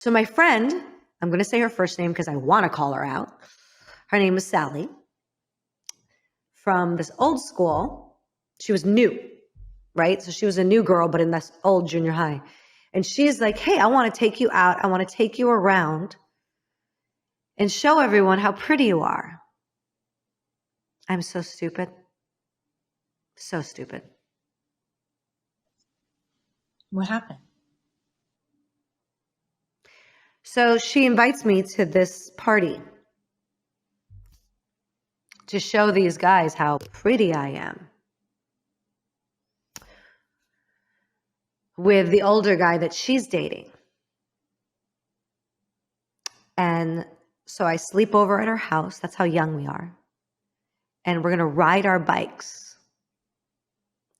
So my friend, I'm going to say her first name because I want to call her out. Her name is Sally. From this old school, she was new, right? So she was a new girl, but in this old junior high. And she's like, hey, I want to take you out. I want to take you around and show everyone how pretty you are. I'm so stupid. So stupid. What happened? So she invites me to this party to show these guys how pretty I am. With the older guy that she's dating. And so I sleep over at her house. That's how young we are. And we're going to ride our bikes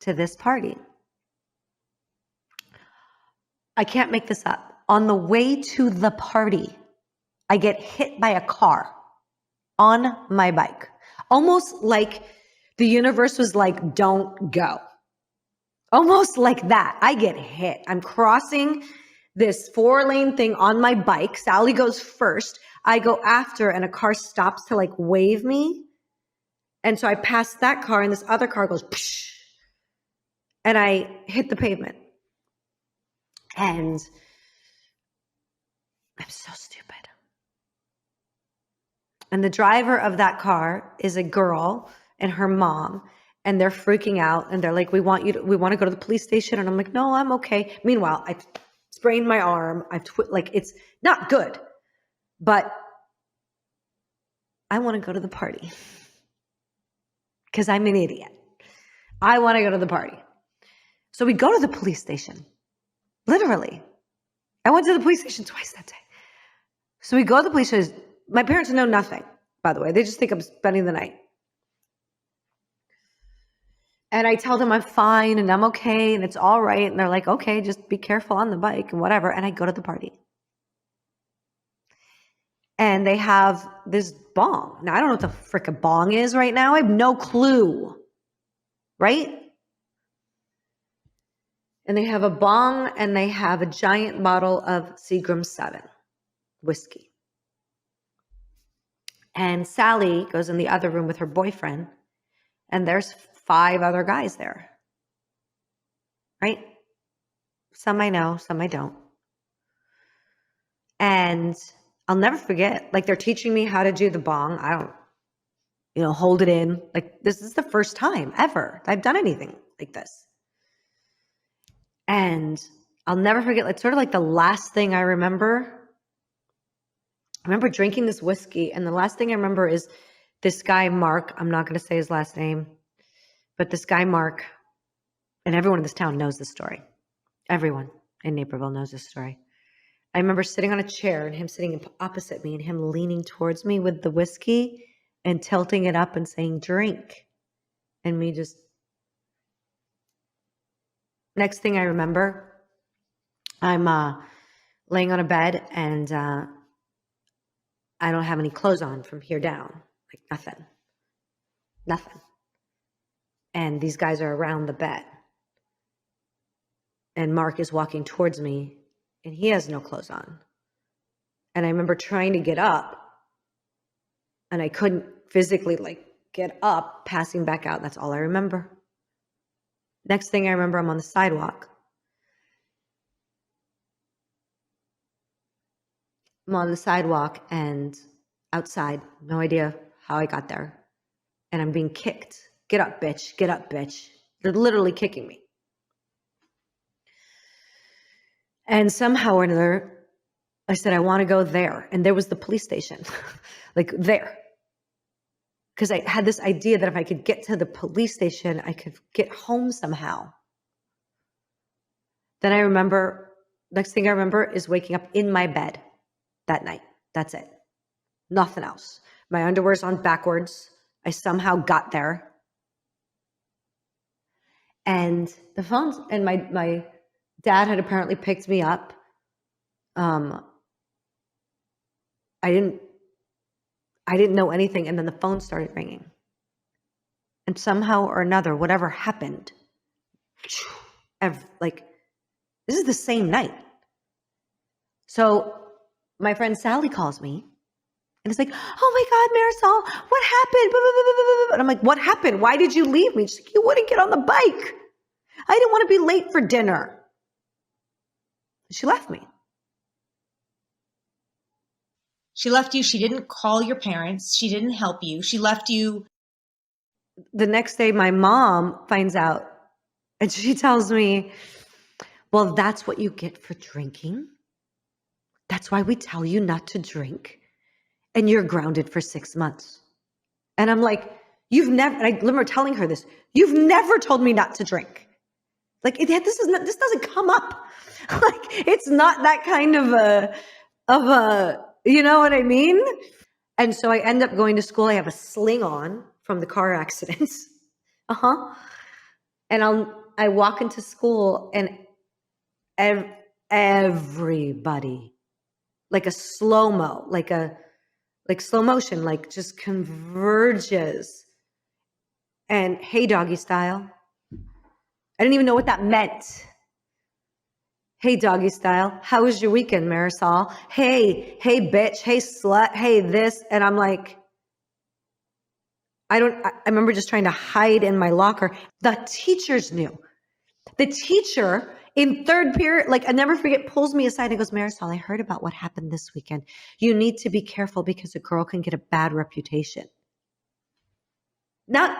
to this party. I can't make this up. On the way to the party, I get hit by a car on my bike. Almost like the universe was like, don't go. Almost like that. I get hit. I'm crossing this 4-lane thing on my bike. Sally goes first. I go after, and a car stops to like wave me. And so I pass that car, and this other car goes, psh, and I hit the pavement. And I'm so stupid. And the driver of that car is a girl and her mom, and they're freaking out, and they're like, we want to go to the police station. And I'm like, no, I'm okay. Meanwhile, I sprained my arm. It's not good, but I want to go to the party because I'm an idiot. I want to go to the party. So we go to the police station. Literally. I went to the police station twice that day. So we go to the police station. My parents know nothing, by the way. They just think I'm spending the night. And I tell them I'm fine and I'm okay and it's all right. And they're like, okay, just be careful on the bike and whatever. And I go to the party. And they have this bong. Now, I don't know what the frick a bong is right now. I have no clue. Right? And they have a bong and they have a giant bottle of Seagram 7 whiskey. And Sally goes in the other room with her boyfriend, and there's 5 other guys there. Right? Some I know, some I don't. And I'll never forget, like, they're teaching me how to do the bong. I don't, hold it in. Like, this is the first time ever I've done anything like this. And I'll never forget, like, sort of like the last thing I remember drinking this whiskey, and the last thing I remember is this guy, Mark. I'm not going to say his last name, but this guy, Mark, and everyone in this town knows this story. Everyone in Naperville knows this story. I remember sitting on a chair and him sitting opposite me and him leaning towards me with the whiskey and tilting it up and saying, drink. And me just... Next thing I remember, I'm laying on a bed and I don't have any clothes on from here down. Like nothing. And these guys are around the bed. And Mark is walking towards me and he has no clothes on. And I remember trying to get up and I couldn't physically get up, passing back out. That's all I remember. Next thing I remember, I'm on the sidewalk. I'm on the sidewalk and outside, no idea how I got there. And I'm being kicked. Get up, bitch. Get up, bitch. They're literally kicking me. And somehow or another, I said, I want to go there. And there was the police station, there. Because I had this idea that if I could get to the police station, I could get home somehow. Then next thing I remember is waking up in my bed that night. That's it. Nothing else. My underwear's on backwards. I somehow got there. And the phones, and my dad had apparently picked me up. I didn't know anything. And then the phone started ringing. And somehow or another, whatever happened, this is the same night. So my friend Sally calls me and it's like, oh my God, Marisol, what happened? Blah, blah, blah, blah, blah. And I'm like, what happened? Why did you leave me? She's like, you wouldn't get on the bike. I didn't want to be late for dinner. She left me. She left you. She didn't call your parents. She didn't help you. She left you. The next day, my mom finds out and she tells me, well, that's what you get for drinking. That's why we tell you not to drink. And you're grounded for 6 months. And I'm like, you've never, and I remember telling her this, you've never told me not to drink. Like, this doesn't come up. Like, it's not that kind of a, you know what I mean? And so I end up going to school. I have a sling on from the car accidents. And I walk into school and everybody, like a slow-mo, like slow motion, like just converges. And hey, doggy style. I didn't even know what that meant. Hey, doggy style. How was your weekend, Marisol? Hey, bitch. Hey, slut. Hey, this. And I'm like, I remember just trying to hide in my locker. The teachers knew. The teacher in third period, like I never forget, pulls me aside and goes, Marisol, I heard about what happened this weekend. You need to be careful because a girl can get a bad reputation. What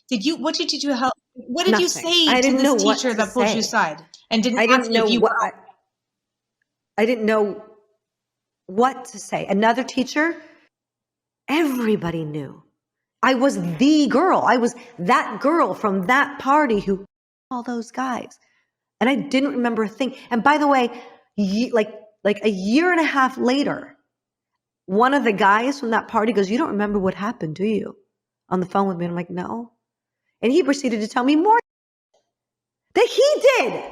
did you help? What did you say to this teacher that pulled you aside and didn't ask you if you were? I didn't know what to say. Another teacher, everybody knew. I was the girl. I was that girl from that party who all those guys. And I didn't remember a thing. And by the way, like a year and a half later, one of the guys from that party goes, you don't remember what happened, do you? On the phone with me. And I'm like, no. And he proceeded to tell me more that he did.